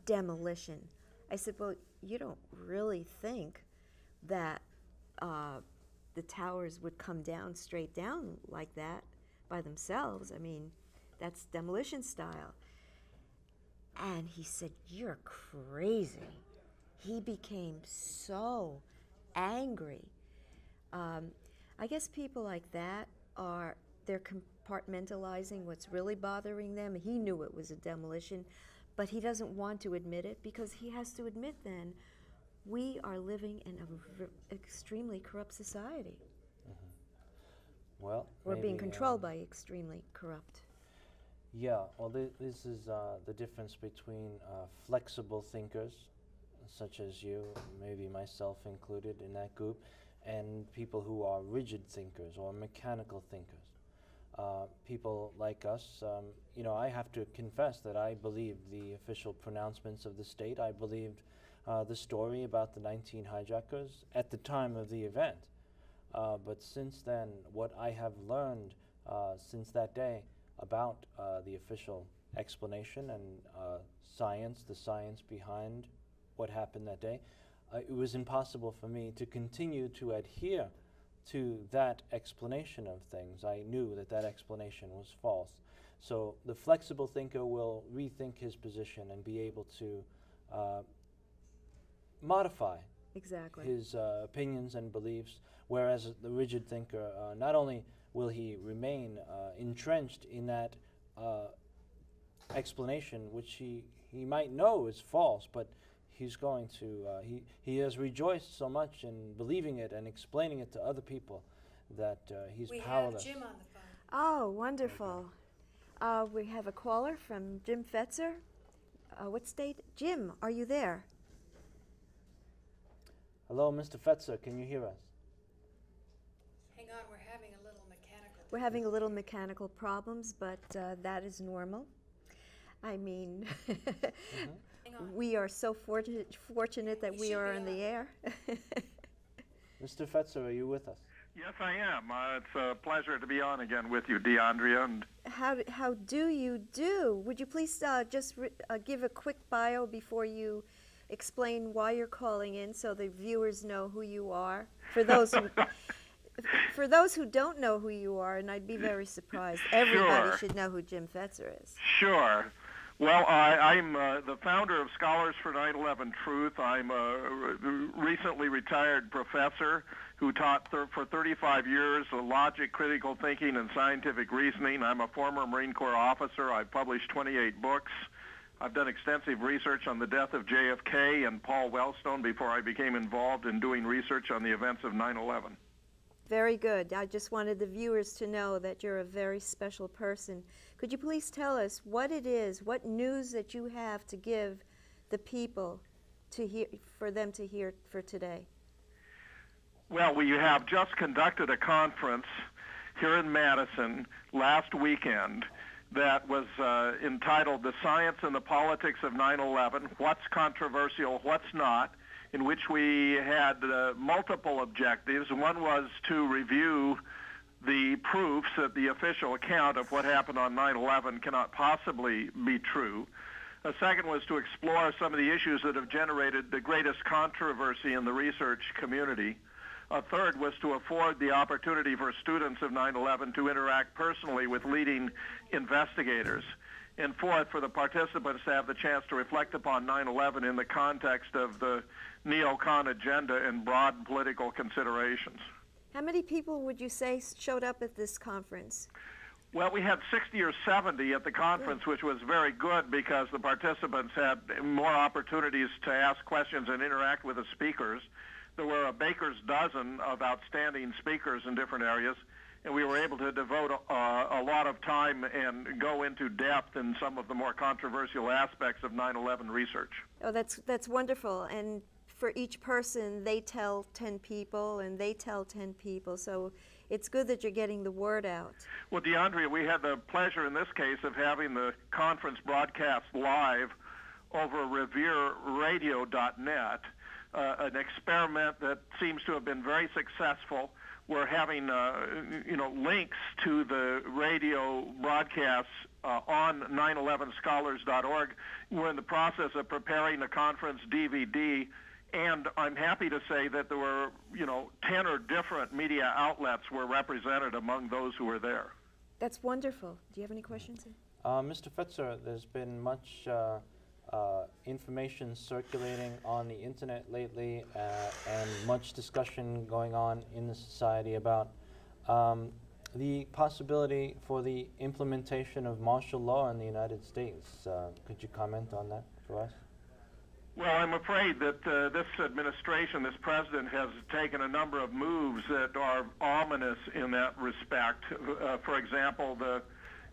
demolition. I said, well, you don't really think that the towers would come down straight down like that by themselves. I mean, that's demolition style. And he said, you're crazy. He became so angry. I guess people like that they're compartmentalizing what's really bothering them. He knew it was a demolition, but he doesn't want to admit it because he has to admit then we are living in an extremely corrupt society. Well, We're being controlled by extremely corrupt. Yeah, well, this is the difference between flexible thinkers, such as you, maybe myself included in that group, and people who are rigid thinkers or mechanical thinkers. People like us, I have to confess that I believed the official pronouncements of the state. I believed the story about the 19 hijackers at the time of the event. But since then, what I have learned since that day about the official explanation and the science behind what happened that day, it was impossible for me to continue to adhere to that explanation of things. I knew that that explanation was false. So the flexible thinker will rethink his position and be able to modify his opinions and beliefs, whereas the rigid thinker, not only will he remain entrenched in that explanation, which he might know is false, but he's going to, he has rejoiced so much in believing it and explaining it to other people that he's powerless. We have Jim on the phone. Oh, wonderful. We have a caller from Jim Fetzer. What state? Jim, are you there? Hello, Mr. Fetzer, can you hear us? Hang on, we're having a little mechanical. We're having a little mechanical problems, but that is normal. I mean, we are so fortunate that we are in the air. Mr. Fetzer, are you with us? Yes, I am. It's a pleasure to be on again with you, DeAndrea. And how do you do? Would you please just give a quick bio before you explain why you're calling in, so the viewers know who you are? For those who don't know who you are, and I'd be very surprised, everybody should know who Jim Fetzer is. Sure. Well, I'm the founder of Scholars for 9/11 Truth. I'm a recently retired professor who taught for 35 years logic, critical thinking, and scientific reasoning. I'm a former Marine Corps officer. I've published 28 books. I've done extensive research on the death of JFK and Paul Wellstone before I became involved in doing research on the events of 9/11. Very good. I just wanted the viewers to know that you're a very special person. Could you please tell us what it is, what news that you have to give the people to hear, for them to hear for today? Well, we have just conducted a conference here in Madison last weekend that was entitled The Science and the Politics of 9/11, What's Controversial, What's Not, in which we had multiple objectives. One was to review the proofs that the official account of what happened on 9/11 cannot possibly be true. A second was to explore some of the issues that have generated the greatest controversy in the research community. A third was to afford the opportunity for students of 9/11 to interact personally with leading investigators. And fourth, for the participants to have the chance to reflect upon 9/11 in the context of the neocon agenda and broad political considerations. How many people would you say showed up at this conference? Well, we had 60 or 70 at the conference, which was very good because the participants had more opportunities to ask questions and interact with the speakers. There were a baker's dozen of outstanding speakers in different areas, and we were able to devote a lot of time and go into depth in some of the more controversial aspects of 9/11 research. Oh, that's wonderful. And for each person, they tell 10 people, and they tell 10 people. So it's good that you're getting the word out. Well, DeAndrea, we had the pleasure in this case of having the conference broadcast live over RevereRadio.net. an experiment that seems to have been very successful. We're having, links to the radio broadcasts on 911scholars.org. We're in the process of preparing a conference DVD, and I'm happy to say that there were, 10 or different media outlets were represented among those who were there. That's wonderful. Do you have any questions? Mr. Fetzer, there's been much information circulating on the internet lately and much discussion going on in the society about the possibility for the implementation of martial law in the United States. Could you comment on that for us? Well, I'm afraid that this administration, this president, has taken a number of moves that are ominous in that respect. For example, the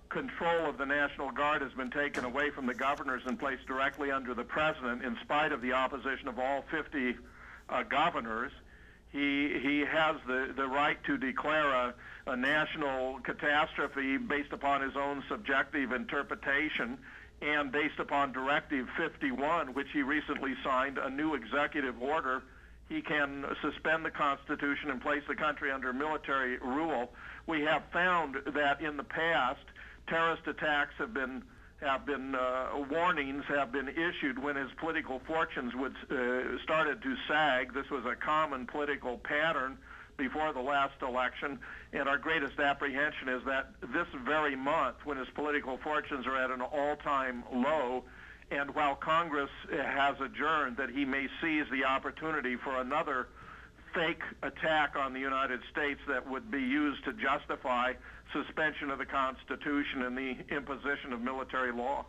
control of the National Guard has been taken away from the governors and placed directly under the president in spite of the opposition of all 50 governors. He has the right to declare a national catastrophe based upon his own subjective interpretation, and based upon Directive 51, which he recently signed, a new executive order, he can suspend the Constitution and place the country under military rule. We have found that in the past, terrorist attacks have been warnings have been issued when his political fortunes would started to sag. This was a common political pattern before the last election, and our greatest apprehension is that this very month, when his political fortunes are at an all-time low, and while Congress has adjourned, that he may seize the opportunity for another fake attack on the United States that would be used to justify suspension of the Constitution and the imposition of military law.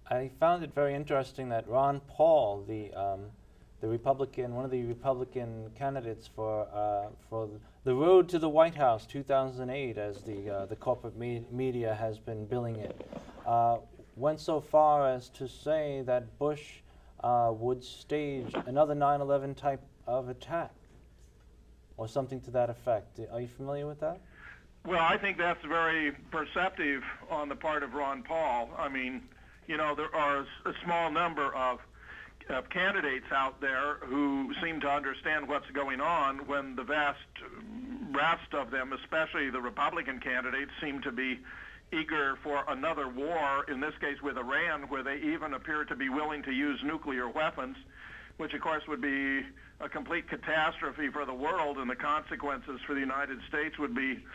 I found it very interesting that Ron Paul, the Republican, one of the Republican candidates for the road to the White House 2008, as the corporate media has been billing it, went so far as to say that Bush would stage another 9/11 type of attack, or something to that effect. Are you familiar with that? Well, I think that's very perceptive on the part of Ron Paul. I mean, there are a small number of candidates out there who seem to understand what's going on, when the vast rest of them, especially the Republican candidates, seem to be eager for another war, in this case with Iran, where they even appear to be willing to use nuclear weapons, which of course would be a complete catastrophe for the world, and the consequences for the United States would be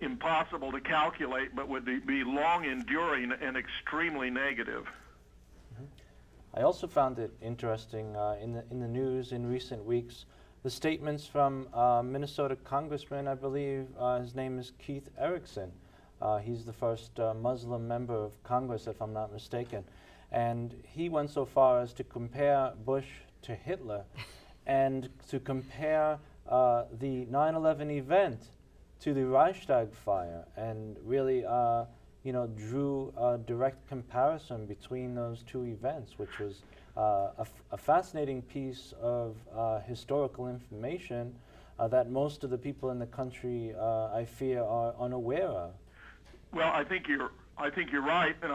impossible to calculate, but would be long enduring and extremely negative. I also found it interesting in the news in recent weeks, the statements from Minnesota Congressman, I believe his name is Keith Erickson. He's the first Muslim member of Congress, if I'm not mistaken. And he went so far as to compare Bush to Hitler and to compare the 9/11 event to the Reichstag fire, and really drew a direct comparison between those two events, which was a fascinating piece of historical information that most of the people in the country, I fear, are unaware of. Well, I think you're right, and